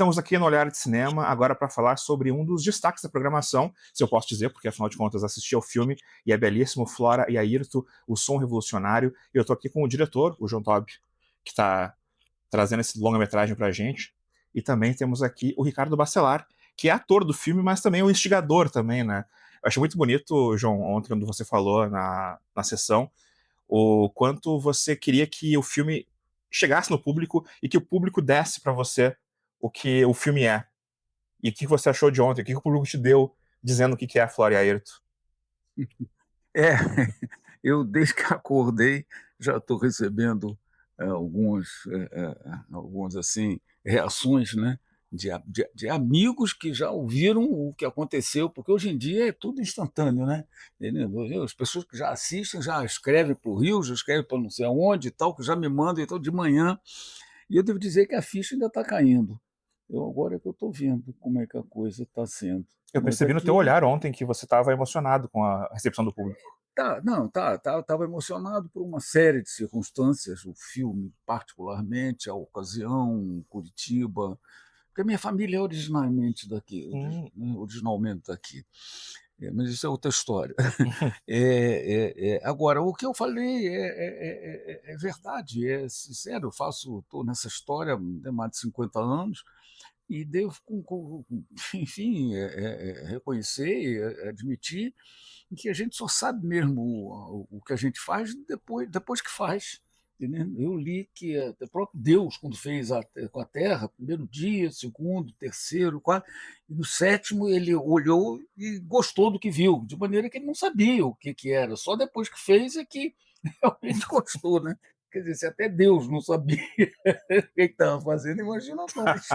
Estamos aqui no Olhar de Cinema agora para falar sobre um dos destaques da programação, se eu posso dizer, porque afinal de contas assisti ao filme e é belíssimo, Flora e Airto, O Som Revolucionário. E eu estou aqui com o diretor, o João Tobi, que está trazendo esse longa-metragem para a gente. E também temos aqui o Ricardo Bacelar, que é ator do filme, mas também é o instigador também, né? Eu achei muito bonito, João, ontem quando você falou na sessão, o quanto você queria que o filme chegasse no público e que o público desse para você o que o filme é. E o que você achou de ontem? O que o público te deu dizendo o que é a Flora e Ayrton? É, eu desde que acordei já estou recebendo algumas assim reações, né, de amigos que já ouviram o que aconteceu, porque hoje em dia é tudo instantâneo, né? Entendeu? As pessoas que já assistem já escrevem para o Rio, já escrevem para não sei aonde e tal, que já me mandam então de manhã. E eu devo dizer que a ficha ainda está caindo. Eu agora é que eu estou vendo como é que a coisa está sendo. Eu Mas percebi no teu aquilo olhar ontem que você estava emocionado com a recepção do público. Tá, não, estava emocionado por uma série de circunstâncias, o filme particularmente, a ocasião, Curitiba, porque a minha família é originalmente daqui, Hum. originalmente daqui, mas isso é outra história. Agora, o que eu falei é verdade, é sincero, estou nessa história há mais de 50 anos, e devo, enfim, reconhecer e admitir que a gente só sabe mesmo o que a gente faz depois que faz. Entendeu? Eu li que o próprio Deus, quando fez com a Terra, primeiro dia, segundo, terceiro, quarto, e no sétimo ele olhou e gostou do que viu, de maneira que ele não sabia o que era, só depois que fez é que realmente gostou, né? Quer dizer, se até Deus não sabia o que estava fazendo, imagina nós.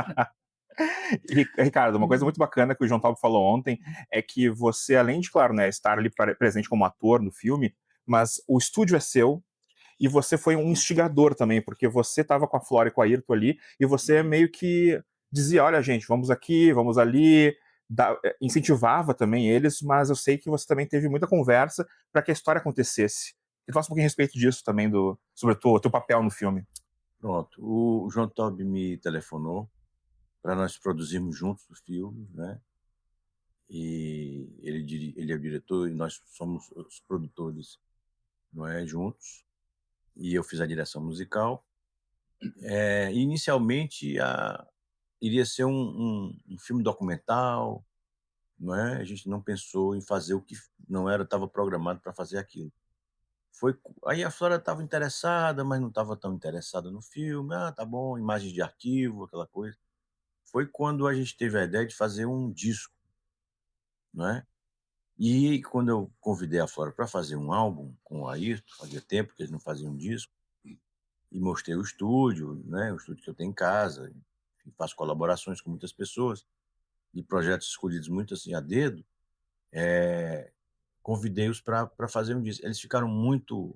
E, Ricardo, uma coisa muito bacana que o João Taubo falou ontem é que você, além de, claro, né, estar ali presente como ator no filme, mas o estúdio é seu e você foi um instigador também, porque você estava com a Flora e com a Ayrton ali e você meio que dizia, olha gente, vamos aqui, vamos ali, incentivava também eles, mas eu sei que você também teve muita conversa para que a história acontecesse. E fala um pouquinho a respeito disso também, sobre o teu papel no filme. Pronto, o João Tobi me telefonou para nós produzirmos juntos o filme, né? E ele é o diretor e nós somos os produtores, não é, juntos. E eu fiz a direção musical. Inicialmente iria ser um filme documental, não é? A gente não pensou em fazer o que não era, estava programado para fazer aquilo. Aí a Flora estava interessada, mas não estava tão interessada no filme. Ah, tá bom, imagens de arquivo, aquela coisa. Foi quando a gente teve a ideia de fazer um disco, não é? E quando eu convidei a Flora para fazer um álbum com o Ayrton, fazia tempo que eles não faziam um disco, e mostrei o estúdio, né, o estúdio que eu tenho em casa, e faço colaborações com muitas pessoas, e projetos escolhidos muito assim a dedo, convidei-os para fazer um disco. Eles ficaram muito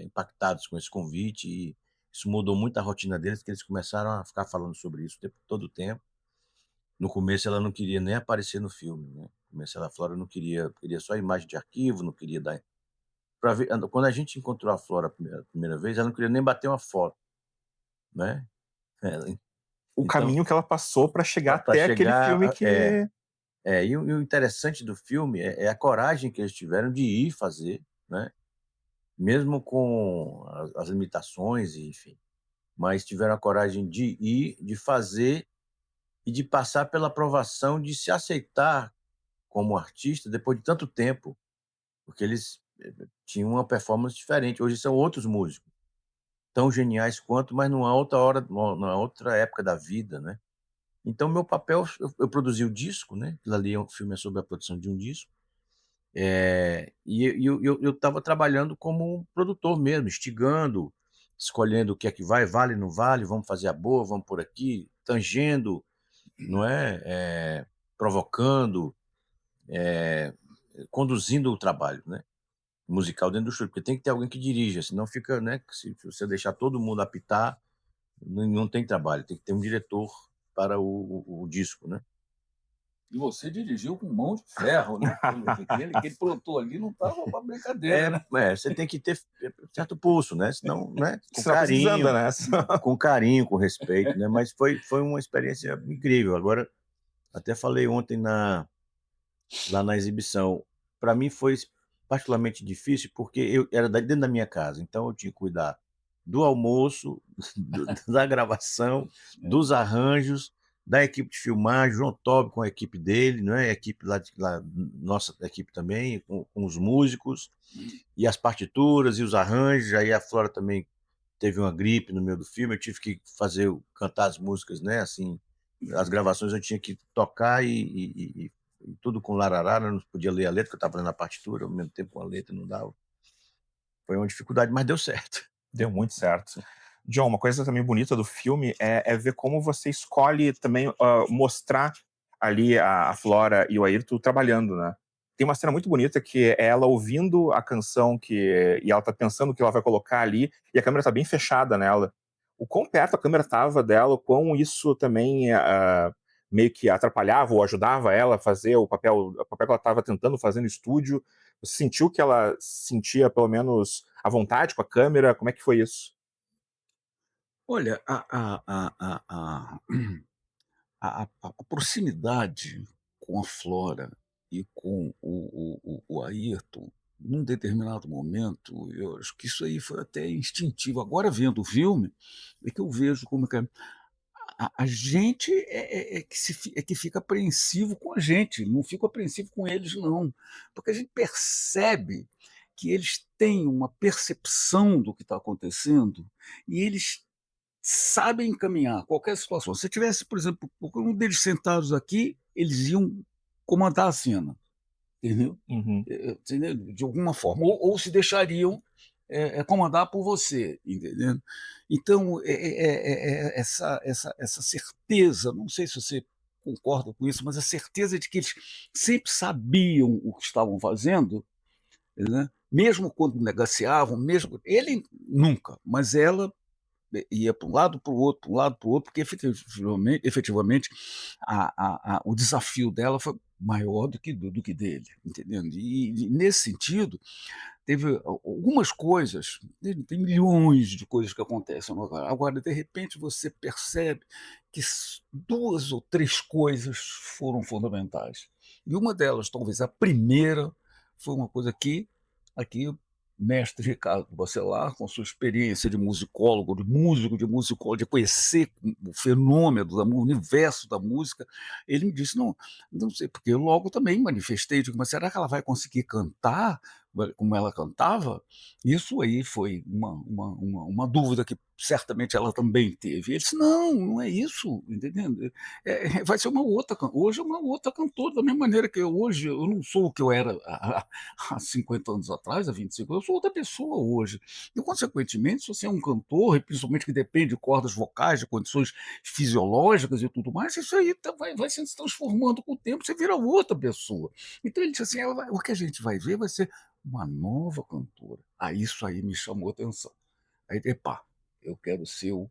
impactados com esse convite, e isso mudou muito a rotina deles, porque eles começaram a ficar falando sobre isso todo o tempo. No começo ela não queria nem aparecer no filme, né? No começo ela, a Flora não queria só imagem de arquivo, não queria dar para ver. Quando a gente encontrou a Flora a primeira vez, ela não queria nem bater uma foto, né? Ela O então, caminho que ela passou para chegar para até aquele filme chegar que. e o interessante do filme é a coragem que eles tiveram de ir fazer, né, mesmo com as limitações, enfim, mas tiveram a coragem de ir, de fazer e de passar pela aprovação de se aceitar como artista depois de tanto tempo, porque eles tinham uma performance diferente. Hoje são outros músicos, tão geniais quanto, mas numa outra hora, numa outra época da vida, né. Então meu papel, eu produzi o disco, né, aquilo ali é um filme, é sobre a produção de um disco, e eu estava trabalhando como um produtor mesmo, instigando, escolhendo o que é que vale, não vale, vamos fazer a boa, vamos por aqui, tangendo, não é, provocando, conduzindo o trabalho, né, musical dentro do estúdio, porque tem que ter alguém que dirija, senão fica, né, se você deixar todo mundo apitar, não tem trabalho, tem que ter um diretor para o disco, né. E você dirigiu com mão de ferro, né? Que ele plantou ali não estava para brincadeira, né? Você tem que ter certo pulso, né? Senão, né? Senão a coisa desanda, né? Com carinho, com respeito, né? Mas foi uma experiência incrível. Agora, até falei ontem lá na exibição, para mim foi particularmente difícil porque eu era dentro da minha casa, então eu tinha que cuidar do almoço, da gravação, dos arranjos, da equipe de filmagem, João Tobi com a equipe dele, né? A equipe lá, nossa equipe também, com os músicos, e as partituras e os arranjos. Aí a Flora também teve uma gripe no meio do filme, eu tive que cantar as músicas, né? Assim, as gravações eu tinha que tocar e tudo com lararara, não podia ler a letra, porque eu estava lendo a partitura, ao mesmo tempo com a letra não dava. Foi uma dificuldade, mas deu certo. Deu muito certo. John, uma coisa também bonita do filme é ver como você escolhe também mostrar ali a Flora e o Airto trabalhando, né? Tem uma cena muito bonita que é ela ouvindo a canção e ela tá pensando o que ela vai colocar ali, e a câmera tá bem fechada nela. O quão perto a câmera tava dela, o quão isso também meio que atrapalhava ou ajudava ela a fazer o papel que ela estava tentando fazer no estúdio. Você sentiu que ela sentia pelo menos à vontade com a câmera? Como é que foi isso? Olha, a proximidade com a Flora e com o Ayrton, num determinado momento, eu acho que isso aí foi até instintivo. Agora, vendo o filme, é que eu vejo como que a gente é que fica apreensivo com a gente, não fica apreensivo com eles, não. Porque a gente percebe que eles têm uma percepção do que está acontecendo e eles sabem encaminhar qualquer situação. Se tivesse, por exemplo, qualquer um deles sentados aqui, eles iam comandar a cena, entendeu? Uhum. Entendeu? De alguma forma. Ou se deixariam comandar por você, entendeu? Então, essa certeza, não sei se você concorda com isso, mas a certeza de que eles sempre sabiam o que estavam fazendo, né? Mesmo quando negaciavam, mesmo ele nunca, mas ela ia para um lado, para o outro, para um lado, para o outro, porque efetivamente o desafio dela foi maior do que dele, entendendo? E nesse sentido, teve algumas coisas, tem milhões de coisas que acontecem agora, de repente você percebe que 2 ou 3 coisas foram fundamentais. E uma delas, talvez a primeira, foi uma coisa que aqui mestre Ricardo Bacelar, com sua experiência de musicólogo, de músico, de musicólogo, de conhecer o fenômeno, o universo da música, ele me disse, não sei, porque eu logo também manifestei, digo, mas será que ela vai conseguir cantar como ela cantava? Isso aí foi uma dúvida que certamente ela também teve. Ele disse, não é isso, entendendo? Vai ser uma outra, hoje é uma outra cantora, da mesma maneira que hoje eu não sou o que eu era há 50 anos atrás, há 25 anos, eu sou outra pessoa hoje. E, consequentemente, se você é um cantor, e principalmente que depende de cordas vocais, de condições fisiológicas e tudo mais, isso aí vai se transformando com o tempo, você vira outra pessoa. Então ele disse assim, o que a gente vai ver vai ser uma nova cantora. Isso aí me chamou a atenção. Aí, epá, eu quero ser o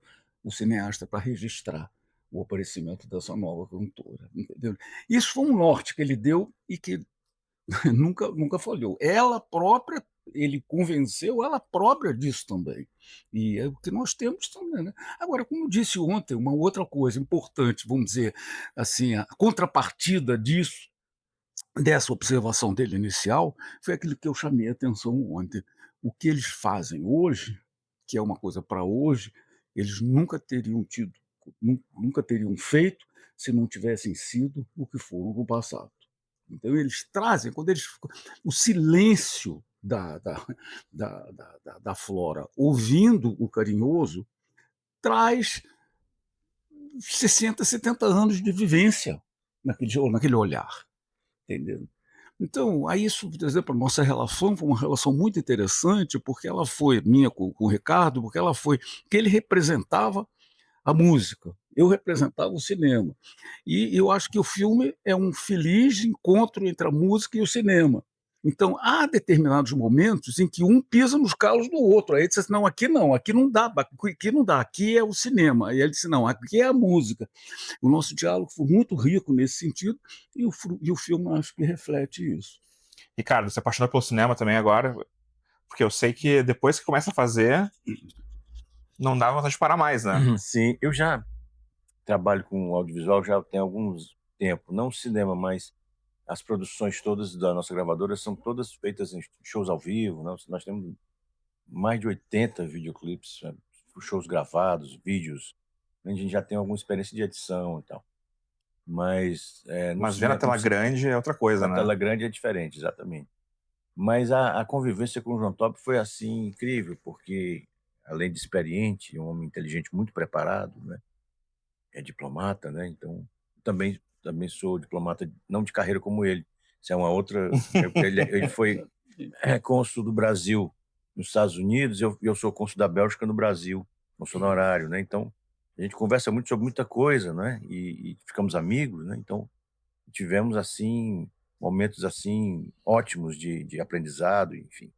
cineasta para registrar o aparecimento dessa nova cantora, entendeu? Isso foi um norte que ele deu e que nunca falhou. Ela própria, ele convenceu ela própria disso também. E é o que nós temos também, né? Agora, como eu disse ontem, uma outra coisa importante, vamos dizer assim, a contrapartida disso, dessa observação dele inicial, foi aquilo que eu chamei a atenção ontem. O que eles fazem hoje, que é uma coisa para hoje, eles nunca teriam tido, nunca teriam feito se não tivessem sido o que foram no passado. Então eles trazem, o silêncio da Flora, ouvindo o Carinhoso, traz 60, 70 anos de vivência naquele olhar, entendeu? Então, aí isso, por exemplo, a nossa relação foi uma relação muito interessante, porque ela foi minha com o Ricardo, que ele representava a música, eu representava o cinema. E eu acho que o filme é um feliz encontro entre a música e o cinema. Então, há determinados momentos em que um pisa nos calos do outro. Aí ele disse assim, não, aqui não dá, aqui é o cinema. E ele disse, não, aqui é a música. O nosso diálogo foi muito rico nesse sentido, e o filme acho que reflete isso. Ricardo, você apaixonou pelo cinema também agora? Porque eu sei que depois que começa a fazer, não dá vontade de parar mais, né? Sim, eu já trabalho com audiovisual já tem alguns tempo, não cinema, mas as produções todas da nossa gravadora são todas feitas em shows ao vivo, né? Nós temos mais de 80 videoclipes, shows gravados, vídeos. A gente já tem alguma experiência de edição e tal. Mas Mas ver na tela grande é outra coisa, na né? tela grande é diferente, exatamente. Mas a convivência com o João Top foi assim incrível, porque além de experiente, um homem inteligente, muito preparado, né? É diplomata, né? Então também sou diplomata, não de carreira como ele. Isso é uma outra. Ele foi cônsul do Brasil nos Estados Unidos, eu sou cônsul da Bélgica no Brasil, cônsul honorário, né? Então a gente conversa muito sobre muita coisa, né? E ficamos amigos, né? Então tivemos assim momentos assim ótimos de aprendizado, enfim.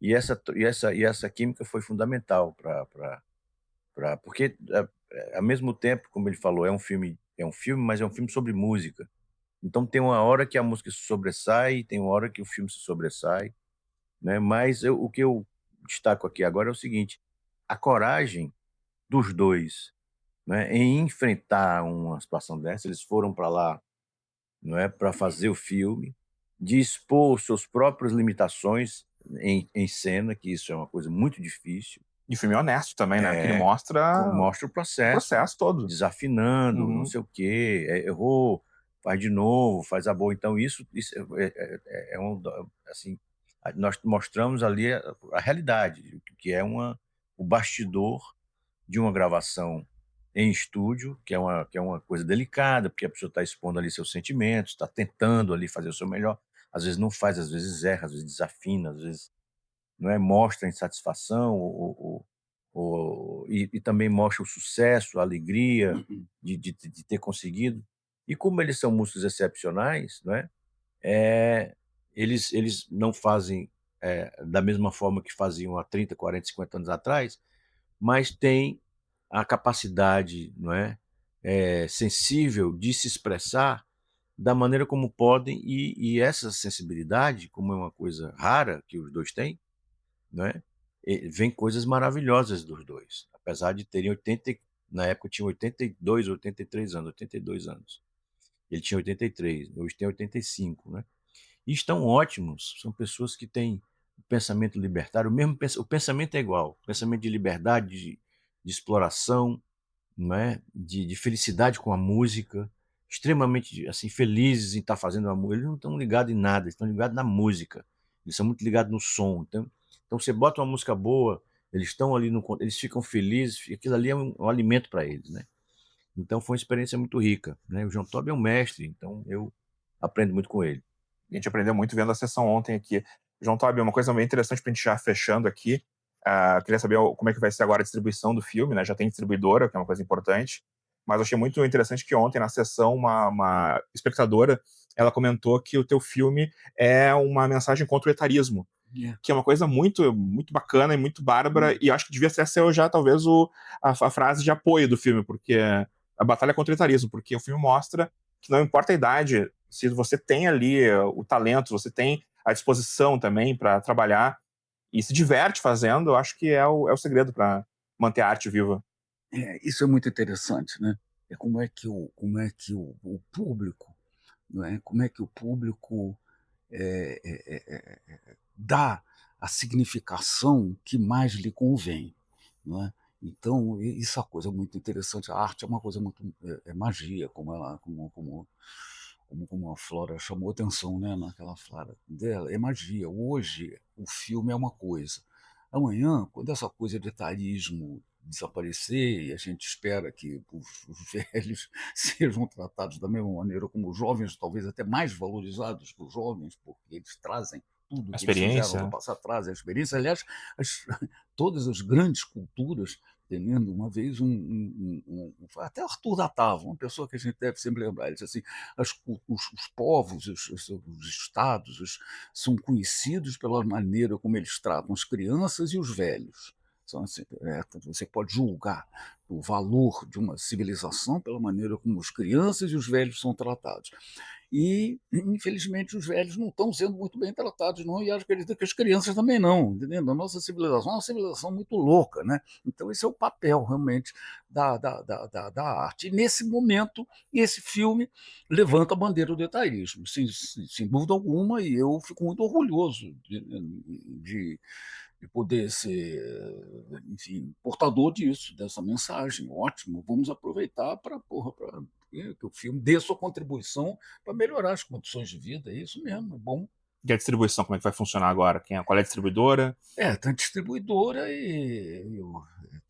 E essa química foi fundamental para porque ao mesmo tempo, como ele falou, é um filme, mas é um filme sobre música. Então tem uma hora que a música se sobressai, tem uma hora que o filme se sobressai, né? Mas o que eu destaco aqui agora é o seguinte: a coragem dos dois, né, em enfrentar uma situação dessa. Eles foram para lá, não é, para fazer o filme, de expor suas próprias limitações em cena, que isso é uma coisa muito difícil. E o filme é honesto também, né? Que ele mostra Mostra o o processo, processo todo. desafinando, não Uhum. sei o quê, errou, faz de novo, faz a boa. Então isso é assim, nós mostramos ali a realidade, que é o bastidor de uma gravação em estúdio, que é uma coisa delicada, porque a pessoa está expondo ali seus sentimentos, está tentando ali fazer o seu melhor, às vezes não faz, às vezes erra, às vezes desafina, às vezes não é, mostra insatisfação e também mostra o sucesso, a alegria de ter conseguido. E como eles são músicos excepcionais, não é? Eles não fazem da mesma forma que faziam há 30, 40, 50 anos atrás, mas têm a capacidade, não é, sensível de se expressar da maneira como podem, e essa sensibilidade, como é uma coisa rara que os dois têm, né, vem coisas maravilhosas dos dois, apesar de terem 80, na época tinham 82, 83 anos, 82 anos. Ele tinha 83, hoje tem 85, né? E estão ótimos, são pessoas que têm o pensamento libertário, o pensamento é igual, pensamento de liberdade, de exploração, não é? De felicidade com a música, extremamente assim felizes em estar fazendo a música. Eles não estão ligados em nada, eles estão ligados na música. Eles são muito ligados no som. Então você bota uma música boa, eles estão ali eles ficam felizes, e aquilo ali é um alimento para eles, né? Então foi uma experiência muito rica, né? O João Tobi é um mestre, então eu aprendo muito com ele. A gente aprendeu muito vendo a sessão ontem aqui. João Tobi, uma coisa bem interessante para a gente já fechando aqui. Queria saber como é que vai ser agora a distribuição do filme, né? Já tem distribuidora, que é uma coisa importante. Mas eu achei muito interessante que ontem, na sessão, uma espectadora, ela comentou que o teu filme é uma mensagem contra o etarismo. Que é uma coisa muito, muito bacana e muito bárbara, e acho que devia ser já, talvez, a frase de apoio do filme, porque a batalha contra o etarismo, porque o filme mostra que não importa a idade, se você tem ali o talento, você tem a disposição também para trabalhar e se diverte fazendo, eu acho que é o segredo para manter a arte viva. Isso é muito interessante, né? Como é que o público, não é? Como é que o público dá a significação que mais lhe convém, não é? Então, isso é uma coisa muito interessante. A arte é uma coisa muito magia, como a Flora chamou atenção, né, naquela fala dela, é magia. Hoje, o filme é uma coisa. Amanhã, quando essa coisa de etarismo desaparecer, e a gente espera que os velhos sejam tratados da mesma maneira como os jovens, talvez até mais valorizados que os jovens, porque eles trazem tudo A que eles fizeram experiência, no passado, trazem a experiência. Aliás, todas as grandes culturas entendendo? Uma vez foi até Arthur da Tava, uma pessoa que a gente deve sempre lembrar, ele disse assim: os povos, os estados, são conhecidos pela maneira como eles tratam as crianças e os velhos. Então, assim, você pode julgar o valor de uma civilização pela maneira como as crianças e os velhos são tratados. E, infelizmente, os velhos não estão sendo muito bem tratados, não, e acredito que as crianças também não, entendendo? A nossa civilização é uma civilização muito louca, né? Então, esse é o papel, realmente, da arte. E, nesse momento, esse filme levanta a bandeira do etaísmo, sem dúvida alguma, e eu fico muito orgulhoso de poder ser, enfim, portador disso, dessa mensagem. Ótimo, vamos aproveitar para que o filme dê sua contribuição para melhorar as condições de vida. É isso mesmo, é bom. E a distribuição, como é que vai funcionar agora? Qual é a distribuidora? Tem a distribuidora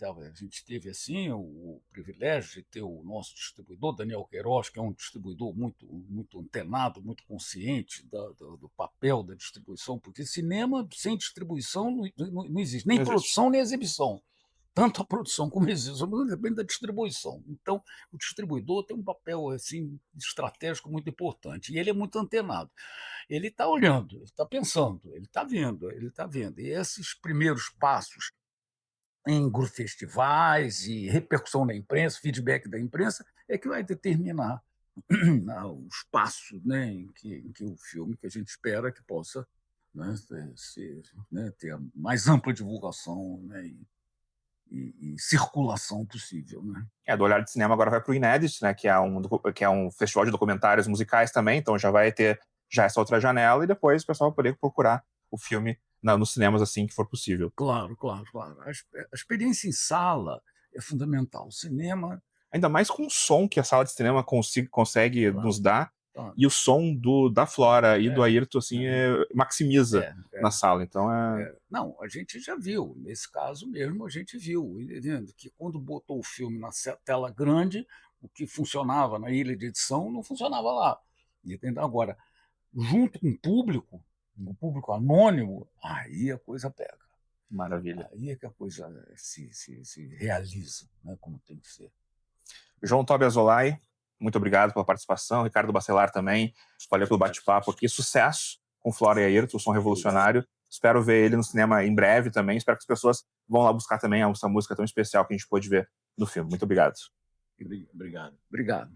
a gente teve assim o privilégio de ter o nosso distribuidor, Daniel Queiroz, que é um distribuidor muito antenado, muito consciente do papel da distribuição, porque cinema sem distribuição não existe, nem produção nem exibição. Tanto a produção como a exibição depende da distribuição. Então, o distribuidor tem um papel assim, estratégico muito importante, e ele é muito antenado. Ele está olhando, ele está pensando, ele está vendo, ele está vendo. E esses primeiros passos em festivais e repercussão na imprensa, feedback da imprensa, é que vai determinar o espaço, né, em que o filme, que a gente espera que possa, né, ter a mais ampla divulgação, né, e circulação possível, né? Do Olhar de Cinema agora vai para o Inédit, né, que é um festival de documentários musicais também, então já vai ter essa outra janela, e depois o pessoal vai poder procurar o filme nos cinemas assim que for possível. Claro. A experiência em sala é fundamental. O cinema... Ainda mais com o som que a sala de cinema consegue nos dar, e o som da Flora e do Airto assim, maximiza na sala. Então Não, a gente já viu, nesse caso mesmo a gente viu, entendendo? Que quando botou o filme na tela grande, o que funcionava na ilha de edição não funcionava lá. Entendeu? Agora, junto com o público anônimo, aí a coisa pega. Maravilha. Aí é que a coisa se realiza, né, como tem que ser. João Tobi Azzolay, muito obrigado pela participação. Ricardo Bacelar também, valeu pelo bate-papo aqui. Sucesso com Flora e Airto, o som revolucionário. Espero ver ele no cinema em breve também. Espero que as pessoas vão lá buscar também essa música tão especial que a gente pôde ver no filme. Muito obrigado. Obrigado.